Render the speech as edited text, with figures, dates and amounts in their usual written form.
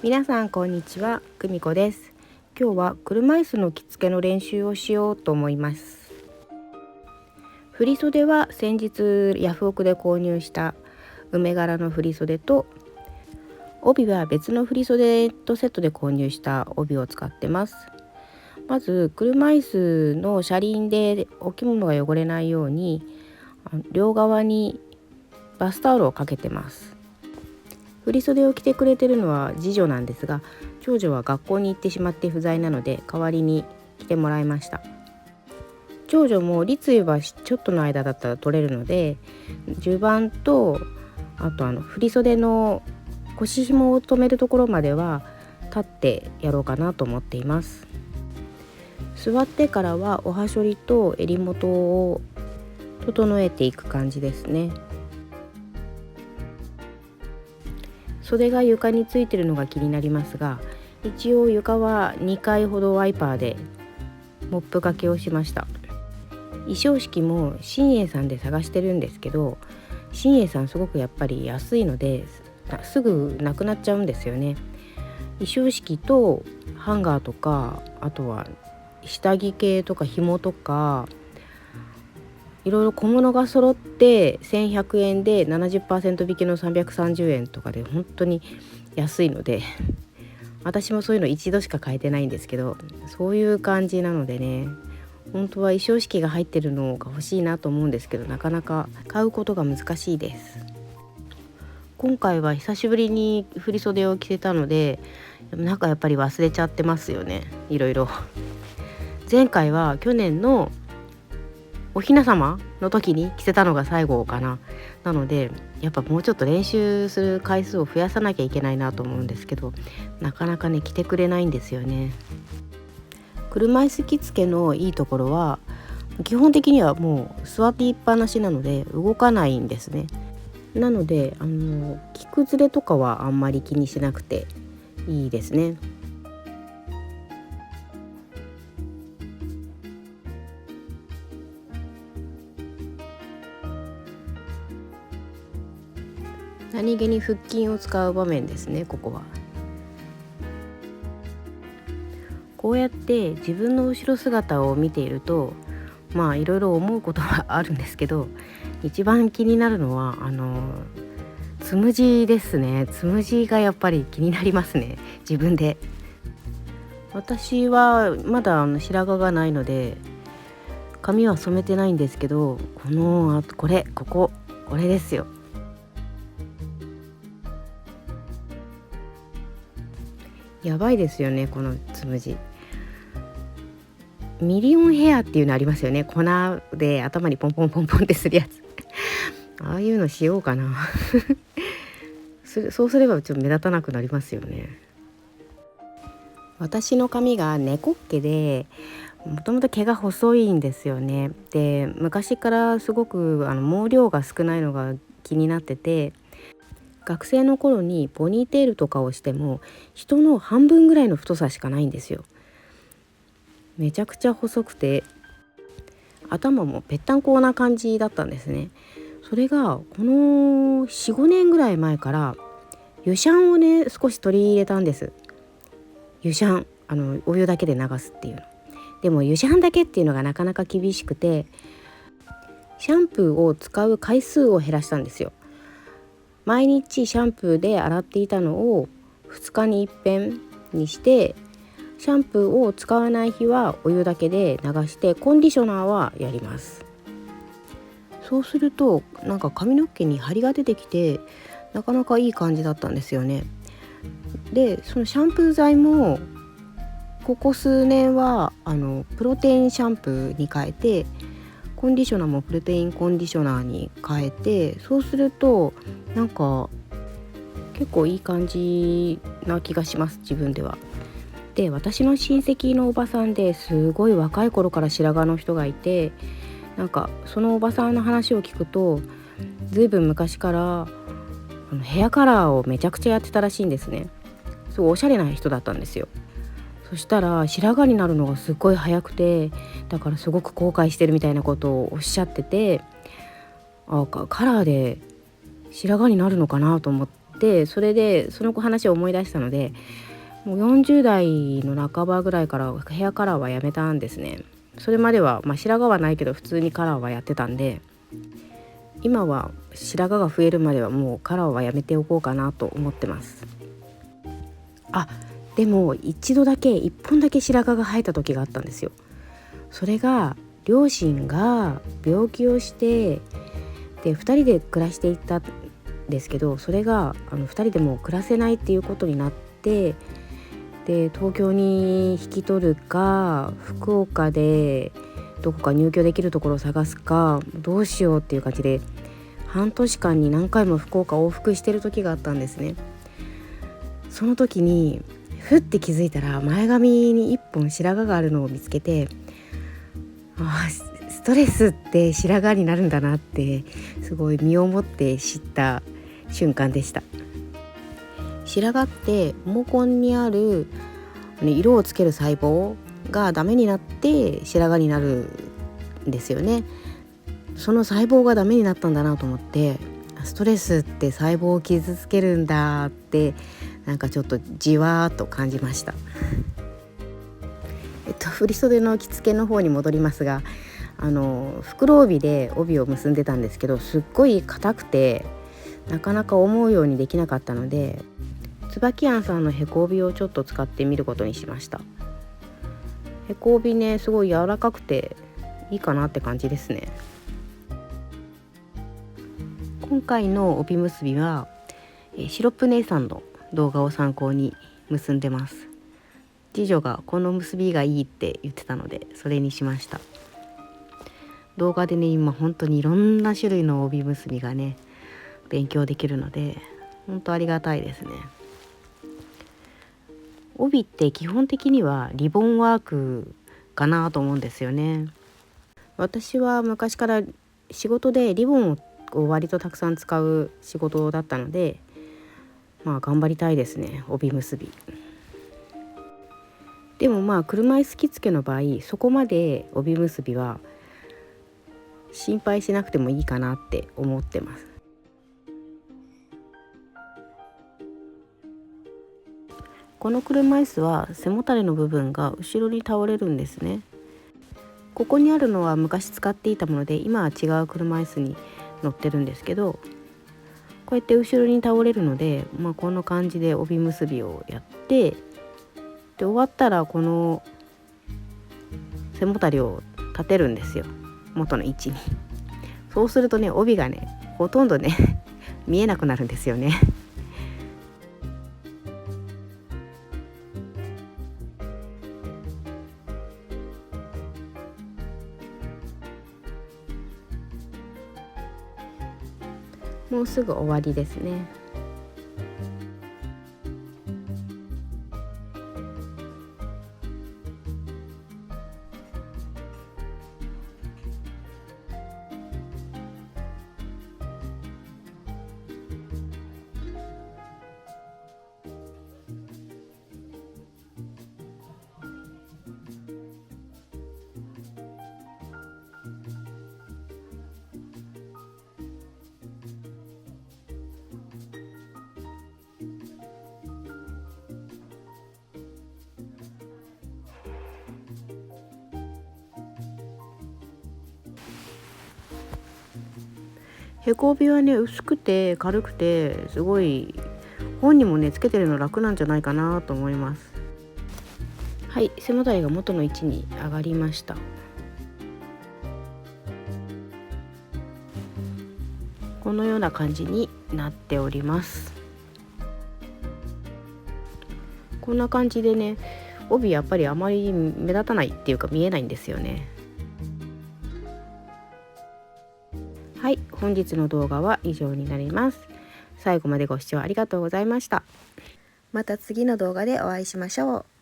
皆さんこんにちは、久美子です。今日は車椅子の着付けの練習をしようと思います。振袖は先日ヤフオクで購入した梅柄の振袖と、帯は別の振袖とセットで購入した帯を使ってます。まず車椅子の車輪でお着物が汚れないように両側にバスタオルをかけてます。振袖を着てくれてるのは次女なんですが、長女は学校に行ってしまって不在なので代わりに着てもらいました。長女も立位はちょっとの間だったら取れるので、襦袢とあと振袖の腰紐を留めるところまでは立ってやろうかなと思っています。座ってからはおはしょりと襟元を整えていく感じですね。袖が床についているのが気になりますが、一応床は2回ほどワイパーでモップがけをしました。衣装敷も新栄さんで探してるんですけど、新栄さんすごくやっぱり安いのですぐなくなっちゃうんですよね。衣装敷とハンガーとか、あとは下着系とか紐とかいろいろ小物が揃って1100円で 70% 引きの330円とかで本当に安いので、私もそういうの一度しか買えてないんですけど、そういう感じなのでね、本当は衣装敷が入ってるのが欲しいなと思うんですけど、なかなか買うことが難しいです。今回は久しぶりに振袖を着せたので、なんかやっぱり忘れちゃってますよね、いろいろ。前回は去年のお雛様の時に着せたのが最後かな。なのでやっぱもうちょっと練習する回数を増やさなきゃいけないなと思うんですけど、なかなかね着てくれないんですよね。車椅子着付けのいいところは基本的にはもう座っていっぱなしなので動かないんですね。なので着崩れとかはあんまり気にしなくていいですね。何気に腹筋を使う場面ですね、ここは。こうやって自分の後ろ姿を見ていると、いろいろ思うことはあるんですけど、一番気になるのはつむじですね。つむじがやっぱり気になりますね、自分で。私はまだ白髪がないので髪は染めてないんですけど、これですよ。やばいですよね、このつむじ。ミリオンヘアっていうのありますよね、粉で頭にポンポンポンポンってするやつああいうのしようかなそうすればちょっと目立たなくなりますよね。私の髪が猫っ毛で、もともと毛が細いんですよね。で、昔からすごく毛量が少ないのが気になってて、学生の頃にポニーテールとかをしても人の半分ぐらいの太さしかないんですよ。めちゃくちゃ細くて頭もぺったんこな感じだったんですね。それがこの 4,5 年ぐらい前から湯シャンをね少し取り入れたんです。湯シャン、お湯だけで流すっていうの。でも湯シャンだけっていうのがなかなか厳しくて、シャンプーを使う回数を減らしたんですよ。毎日シャンプーで洗っていたのを2日に一遍にして、シャンプーを使わない日はお湯だけで流してコンディショナーはやります。そうするとなんか髪の毛に張りが出てきて、なかなかいい感じだったんですよね。でそのシャンプー剤もここ数年はプロテインシャンプーに変えて、コンディショナーもプロテインコンディショナーに変えて、そうするとなんか結構いい感じな気がします、自分では。で、私の親戚のおばさんですごい若い頃から白髪の人がいて、なんかそのおばさんの話を聞くと、ずいぶん昔からヘアカラーをめちゃくちゃやってたらしいんですね。すごいおしゃれな人だったんですよ。そしたら白髪になるのがすごい早くて、だからすごく後悔してるみたいなことをおっしゃってて、カラーで白髪になるのかなと思っでそれでその話を思い出したので、もう40代の半ばぐらいからヘアカラーはやめたんですね。それまでは、白髪はないけど普通にカラーはやってたんで、今は白髪が増えるまではもうカラーはやめておこうかなと思ってます。でも一度だけ1本だけ白髪が生えた時があったんですよ。それが両親が病気をして、で2人で暮らしていたんですけど、それが2人でもう暮らせないっていうことになって、で東京に引き取るか福岡でどこか入居できるところを探すかどうしようっていう感じで、半年間に何回も福岡往復してる時があったんですね。その時にふって気づいたら前髪に1本白髪があるのを見つけて、ストレスって白髪になるんだなってすごい身をもって知った瞬間でした。白髪って毛根にある色をつける細胞がダメになって白髪になるんですよね。その細胞がダメになったんだなと思って、ストレスって細胞を傷つけるんだって、なんかちょっとじわーっと感じました。振り袖の着付けの方に戻りますが、袋帯で帯を結んでたんですけど、すっごい硬くてなかなか思うようにできなかったので、椿庵さんのへこ帯をちょっと使ってみることにしました。へこ帯ね、すごい柔らかくていいかなって感じですね。今回の帯結びはシロップ姉さんの動画を参考に結んでます。次女がこの結びがいいって言ってたのでそれにしました。動画でね、今本当にいろんな種類の帯結びがね勉強できるので本当ありがたいですね。帯って基本的にはリボンワークかなと思うんですよね。私は昔から仕事でリボンを割とたくさん使う仕事だったので、頑張りたいですね、帯結び。でも車椅子着付けの場合、そこまで帯結びは心配しなくてもいいかなって思ってます。この車椅子は背もたれの部分が後ろに倒れるんですね。ここにあるのは昔使っていたもので、今は違う車椅子に乗ってるんですけど、こうやって後ろに倒れるので、こんな感じで帯結びをやって、で終わったらこの背もたれを立てるんですよ、元の位置に。そうするとね、帯がねほとんどね見えなくなるんですよね。もうすぐ終わりですね。へこ帯はね薄くて軽くて、すごい本にもねつけてるの楽なんじゃないかなと思います。はい、背もたれが元の位置に上がりました。このような感じになっております。こんな感じでね、帯やっぱりあまり目立たないっていうか見えないんですよね。はい、本日の動画は以上になります。最後までご視聴ありがとうございました。また次の動画でお会いしましょう。